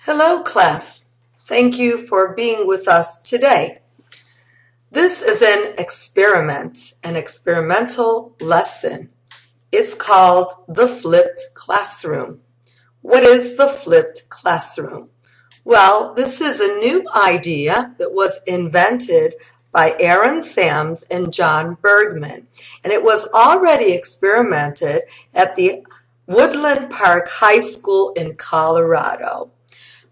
Hello, class. Thank you for being with us today. This is an experiment, an experimental lesson. It's called the flipped classroom. What is the flipped classroom? Well, this is a new idea that was invented by Aaron Sams and John Bergman, and it was already experimented at the Woodland Park High School in Colorado.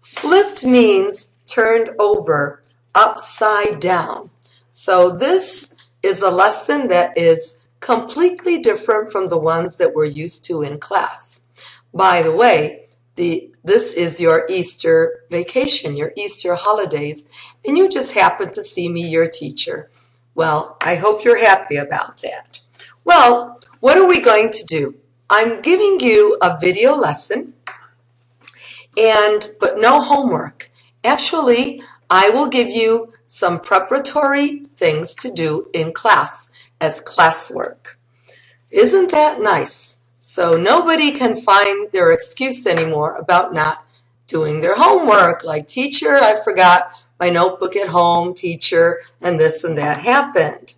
Flipped means turned over, upside down. So this is a lesson that is completely different from the ones that we're used to in class. By the way, this is your Easter vacation, your Easter holidays, and you just happen to see me, your teacher. Well, I hope you're happy about that. Well, what are we going to do? I'm giving you a video lesson, but no homework. Actually, I will give you some preparatory things to do in class as classwork. Isn't that nice? So nobody can find their excuse anymore about not doing their homework, like, teacher, I forgot my notebook at home, teacher, and this and that happened.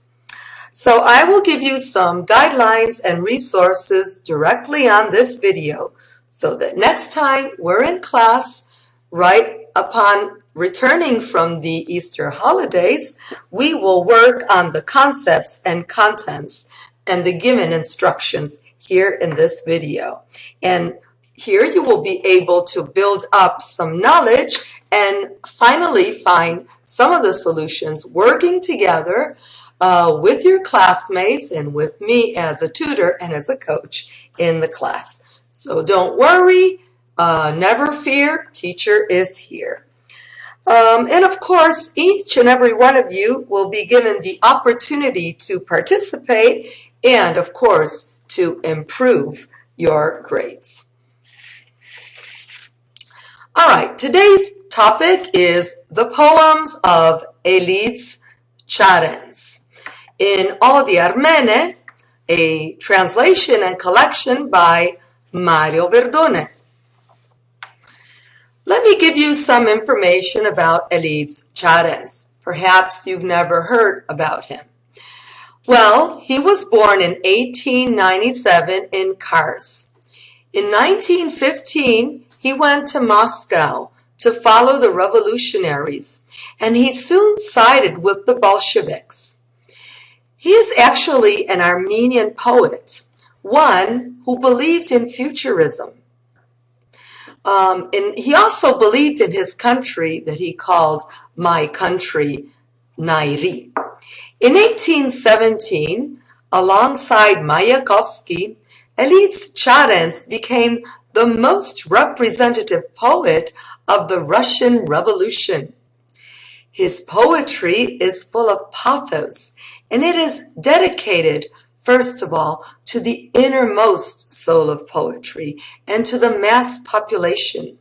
So I will give you some guidelines and resources directly on this video so that next time we're in class, right upon returning from the Easter holidays, we will work on the concepts and contents and the given instructions here in this video. And here you will be able to build up some knowledge and finally find some of the solutions working together with your classmates and with me as a tutor and as a coach in the class. So don't worry, never fear, teacher is here. And of course, each and every one of you will be given the opportunity to participate and, of course, to improve your grades. All right, today's topic is the poems of Elise Ciarenz in Odiarmene, a translation and collection by Mario Verdone. Let me give you some information about Elise Ciarenz. Perhaps you've never heard about him. Well, he was born in 1897 in Kars. In 1915, he went to Moscow to follow the revolutionaries, and he soon sided with the Bolsheviks. He is actually an Armenian poet, one who believed in futurism. And he also believed in his country that he called my country, Nairi. In 1817, alongside Mayakovsky, Elise Ciarenz became the most representative poet of the Russian Revolution. His poetry is full of pathos, and it is dedicated, first of all, to the innermost soul of poetry and to the mass population.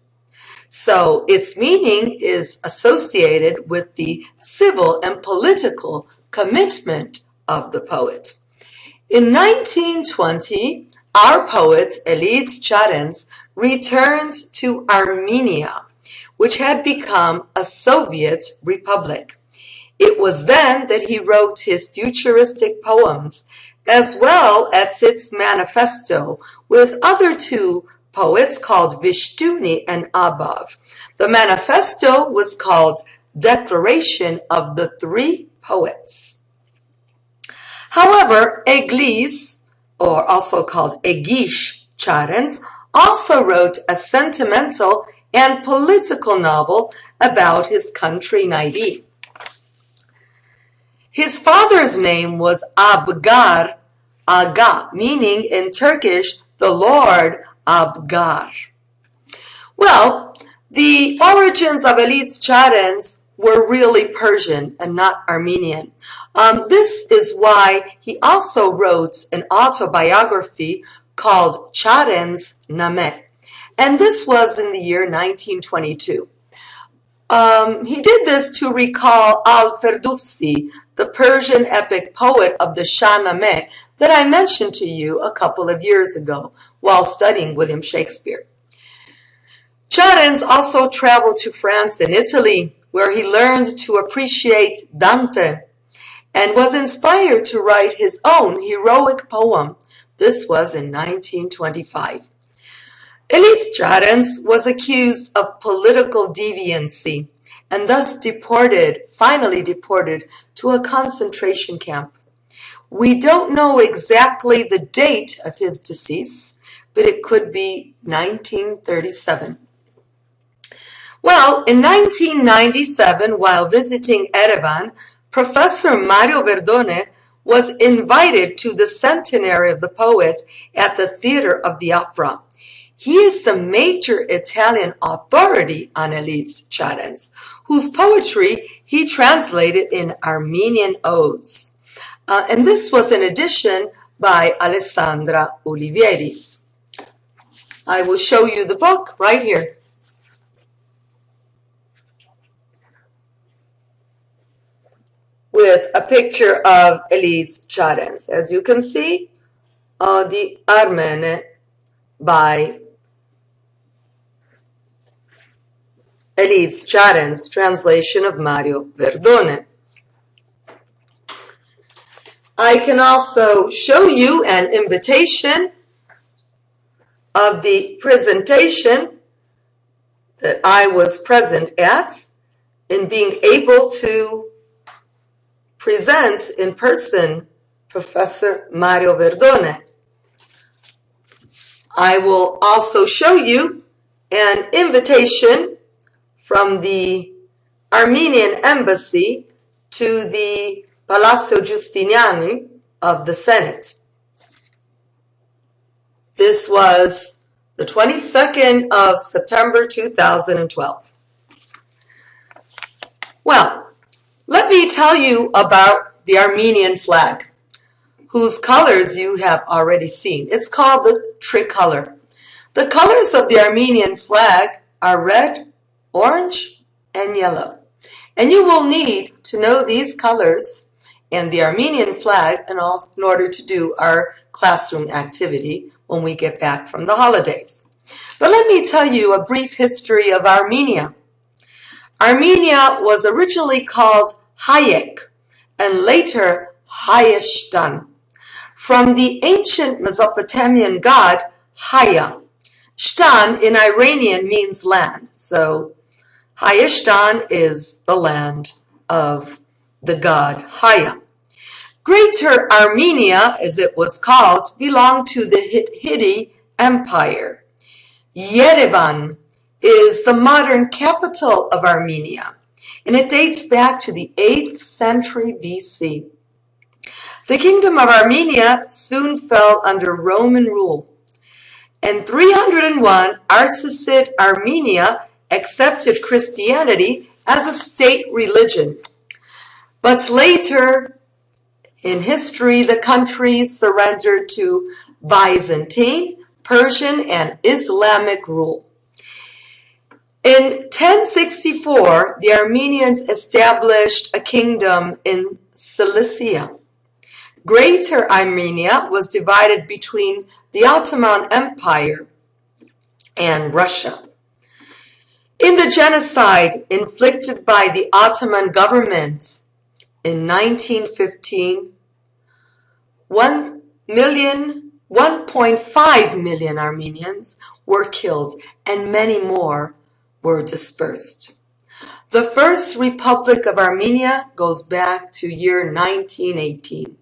So its meaning is associated with the civil and political commitment of the poet. In 1920, our poet Elise Ciarenz returned to Armenia, which had become a Soviet republic. It was then that he wrote his futuristic poems, as well as its manifesto with other two poets called Vishtuni and Abov. The manifesto was called Declaration of the Three Poets. However, Elise, or also called Elise Ciarenz, also wrote a sentimental and political novel about his country, Nairi. His father's name was Abgar Aga, meaning in Turkish, the Lord Abgar. Well, the origins of Elise Ciarenz were really Persian and not Armenian. This is why he also wrote an autobiography called Ciarenz Name, and this was in the year 1922. He did this to recall Al-Ferdowsi, the Persian epic poet of the Shahnameh that I mentioned to you a couple of years ago while studying William Shakespeare. Ciarenz also traveled to France and Italy, where he learned to appreciate Dante and was inspired to write his own heroic poem. This was in 1925. Elise Ciarenz was accused of political deviancy and thus finally deported to a concentration camp. We don't know exactly the date of his decease, but it could be 1937. Well, in 1997, while visiting Erevan, Professor Mario Verdone was invited to the centenary of the poet at the Theater of the Opera. He is the major Italian authority on Elise Ciarenz, whose poetry he translated in Armenian odes. And this was an edition by Alessandra Olivieri. I will show you the book right here. With a picture of Elise Ciarenz. As you can see, the Armene by Elise Ciarenz, translation of Mario Verdone. I can also show you an invitation of the presentation that I was present at in being able to present in person Professor Mario Verdone. I will also show you an invitation from the Armenian embassy to the Palazzo Giustiniani of the Senate. This was the 22nd of September 2012. Well, let me tell you about the Armenian flag, whose colors you have already seen. It's called the tricolor. The colors of the Armenian flag are red, orange, and yellow. And you will need to know these colors and the Armenian flag in order to do our classroom activity when we get back from the holidays. But let me tell you a brief history of Armenia. Armenia was originally called Hayek and later Hayeshtan, from the ancient Mesopotamian god Haya. Shtan in Iranian means land, so Hayeshtan is the land of the god Haya. Greater Armenia, as it was called, belonged to the Hittite Empire. Yerevan is the modern capital of Armenia, and it dates back to the 8th century BC. The Kingdom of Armenia soon fell under Roman rule. In 301, Arsacid Armenia accepted Christianity as a state religion. But later in history, the country surrendered to Byzantine, Persian, and Islamic rule. In 1064, the Armenians established a kingdom in Cilicia. Greater Armenia was divided between the Ottoman Empire and Russia. In the genocide inflicted by the Ottoman government in 1915, 1.5 million Armenians were killed and many more were dispersed. The First Republic of Armenia goes back to year 1918.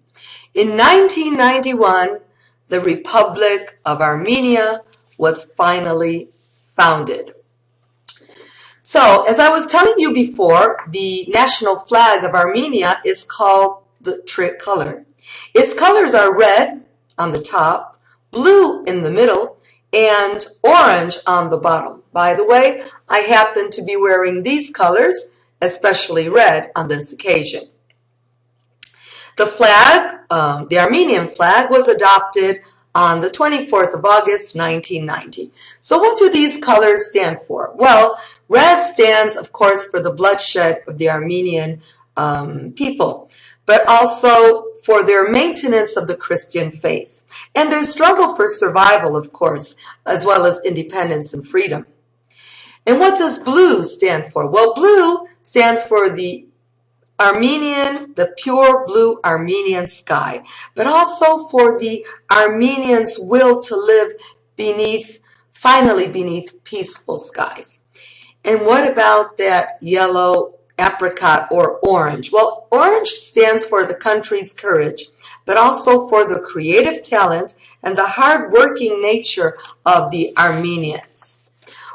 In 1991, the Republic of Armenia was finally founded. So, as I was telling you before, the national flag of Armenia is called the tricolor. Its colors are red on the top, blue in the middle, and orange on the bottom. By the way, I happen to be wearing these colors, especially red, on this occasion. The flag, the Armenian flag, was adopted on the 24th of August, 1990. So what do these colors stand for? Well, red stands, of course, for the bloodshed of the Armenian people, but also for their maintenance of the Christian faith and their struggle for survival, of course, as well as independence and freedom. And what does blue stand for? Well, blue stands for the pure blue Armenian sky, but also for the Armenians' will to live finally beneath peaceful skies. And what about that yellow apricot or orange? Well, orange stands for the country's courage, but also for the creative talent and the hard-working nature of the Armenians.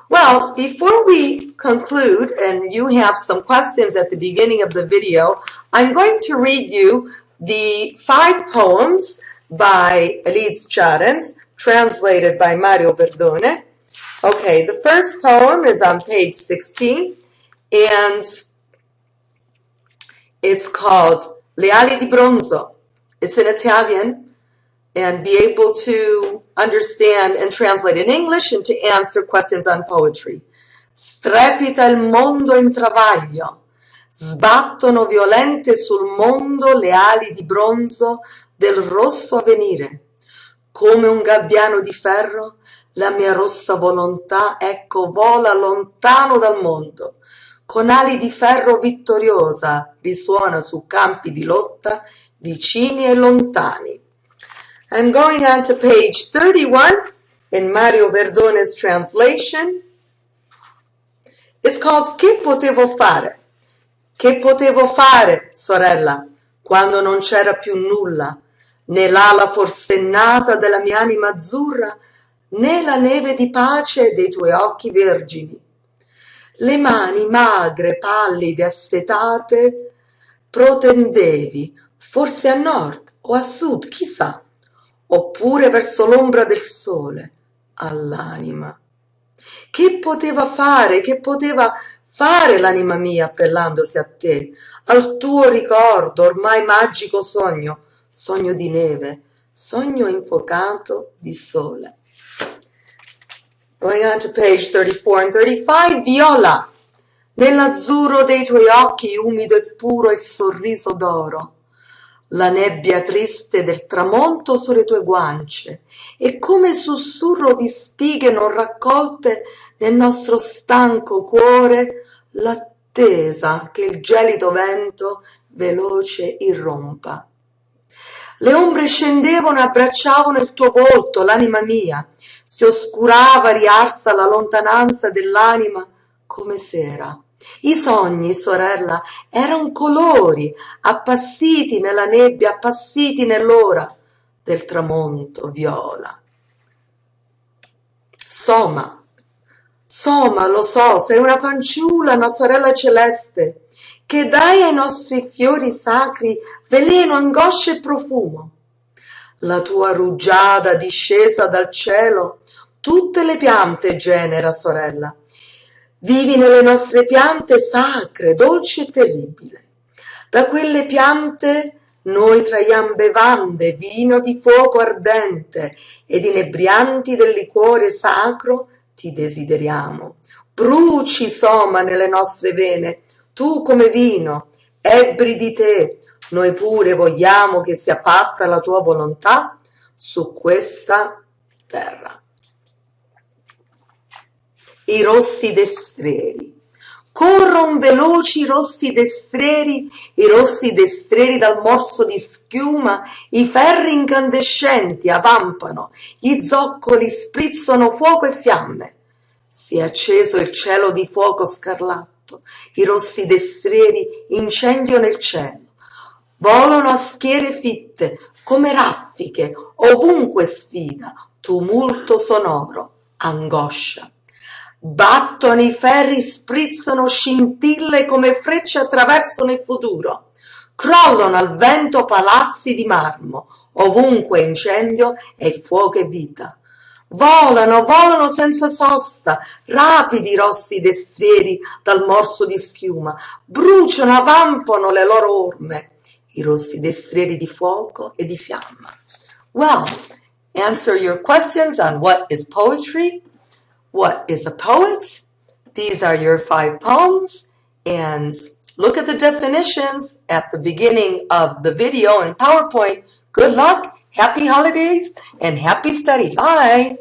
Well, before we conclude, and you have some questions at the beginning of the video, I'm going to read you the 5 poems by Elise Ciarenz, translated by Mario Verdone. Okay, the first poem is on page 16, and it's called Le ali di bronzo. It's in Italian, and be able to understand and translate in English and to answer questions on poetry. Strepita il mondo in travaglio, sbattono violente sul mondo le ali di bronzo del rosso avvenire. Come un gabbiano di ferro, la mia rossa volontà, ecco, vola lontano dal mondo. Con ali di ferro vittoriosa risuona su campi di lotta, vicini e lontani. I'm going on to page 31 in Mario Verdone's translation. It's called Che potevo fare? Che potevo fare, sorella, quando non c'era più nulla, né l'ala forsennata della mia anima azzurra, né la neve di pace dei tuoi occhi vergini. Le mani magre, pallide, assetate, protendevi, forse a nord o a sud, chissà, oppure verso l'ombra del sole, all'anima. Che poteva fare l'anima mia appellandosi a te, al tuo ricordo, ormai magico sogno, sogno di neve, sogno infuocato di sole. Going on to page 34 and 35, viola, nell'azzurro dei tuoi occhi umido e puro il sorriso d'oro, la nebbia triste del tramonto sulle tue guance e come sussurro di spighe non raccolte nel nostro stanco cuore l'attesa che il gelido vento veloce irrompa. Le ombre scendevano e abbracciavano il tuo volto, l'anima mia, si oscurava riarsa la lontananza dell'anima come sera. I sogni, sorella, erano colori, appassiti nella nebbia, appassiti nell'ora del tramonto viola. Soma, lo so, sei una fanciulla, una sorella celeste, che dai ai nostri fiori sacri veleno, angoscia e profumo. La tua rugiada discesa dal cielo tutte le piante genera, sorella. Vivi nelle nostre piante sacre, dolci e terribili. Da quelle piante noi traiamo bevande, vino di fuoco ardente, ed inebrianti del liquore sacro ti desideriamo. Bruci, Soma, nelle nostre vene, tu come vino, ebbri di te, noi pure vogliamo che sia fatta la tua volontà su questa terra. I rossi destrieri. Corrono veloci i rossi destrieri dal morso di schiuma, i ferri incandescenti avampano, gli zoccoli sprizzano fuoco e fiamme. Si è acceso il cielo di fuoco scarlatto, i rossi destrieri incendio nel cielo. Volano a schiere fitte, come raffiche, ovunque sfida, tumulto sonoro, angoscia. Battono i ferri, sprizzano scintille come frecce attraversano il futuro. Crollano al vento palazzi di marmo, ovunque incendio e fuoco e vita. Volano senza sosta, rapidi i rossi destrieri dal morso di schiuma, bruciano, avampano le loro orme, i rossi destrieri di fuoco e di fiamma. Well, answer your questions on what is poetry, what is a poet. These are your 5 poems, and look at the definitions at the beginning of the video in PowerPoint. Good luck, happy holidays, and happy study. Bye!